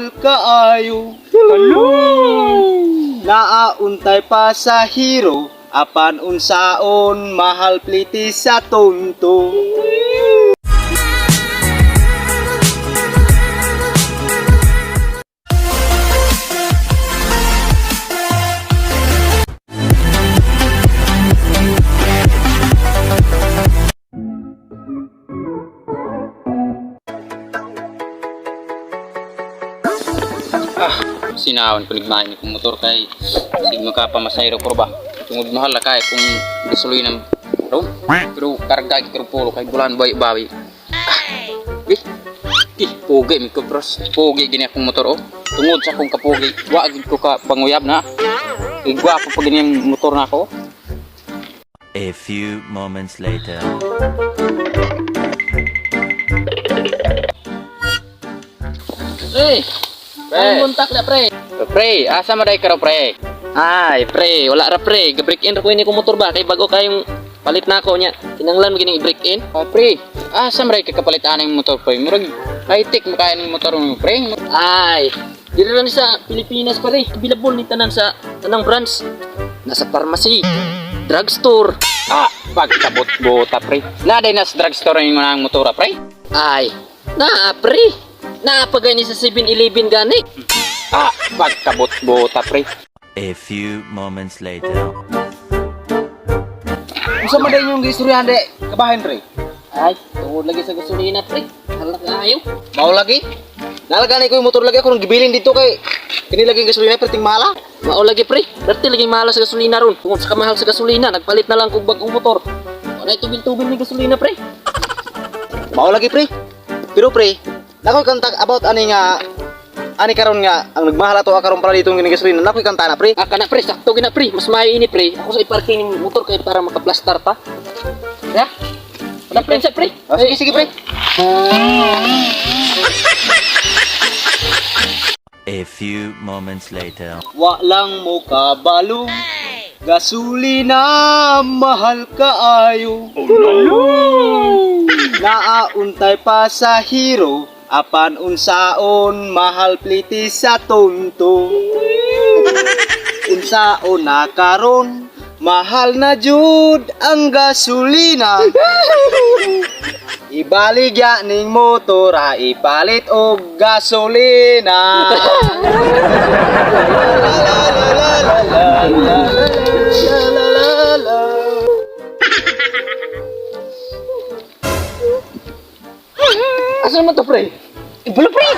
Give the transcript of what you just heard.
Kaayo naauntay pa sa hero apan unsaon mahal pliti sa tonto. Sinawan ko nigmain kong motor kay sig makapamasayro ko ba tungod mahal na kay kung gasolina ro pero karga kay pulo kay bulan bawi pogi mi ko bros pogi gini akong motor tungod sa akong kapogi wa gid ko ka panguyab na gwapo pa gini ang motor na ako. A few moments later. Pre, muntak na pre. Pre, asa maday ka pre? Ay, pre, wala ra pre. Ga-break in ra ko ini ko motor ba kay bago kayong palit na ako nya. Kinanglan mo gini i-break in. Pre, asa maday ka kapalit anang motor pre? Murag high-tech makaya ning motor mo pre. Ay, diri ra ni sa Pilipinas pre. Available ni tanan sa tanang branch. Nasa pharmacy, drugstore. Pagkabot-bota pre. Naday nas drugstore yung mga motor pre? Ay, na pre. Napagani sa 7-Eleven gani. Pagkabot-bota pre. A few moments later. Unsa man day yung gistoryahan de kabahin pre? Ay, tungod lagi sa gasolina pre. Halak ayo. Mao lagi? Nalagani ko yung motor lagi ako nang gibilin dito kay kini lagi yung gasolina perting mala. Mao lagi pre. Dati lagi mahal sa gasolina ron. Tungod sa kamahal sa gasolina, nagpalit na lang kog bagong motor. Wala tubil-tubil ni gasolina pre. Mao lagi pre. Pero pre, nakoy kanta about ani karon nga ang nagmahal ato karon para dito ng gasolina. Nakoy kanta na pre. Kana pre, sakto gina pre. Mas maayo ini pre. Ako sa i-parking ng motor kay para makaplastar pa. Ya? Wala pre sa pre. Sige pre. A few moments later. Wa lang mo kabalo. Gasolina mahal kaayo. Naauntay pa sa hero apan unsaon mahal pliti sa tonto. Unsaon na karon mahal na jud ang gasolina. Ibaligya ning motor ha ipalit og gasolina. Asa naman to pre? Ibulo pre.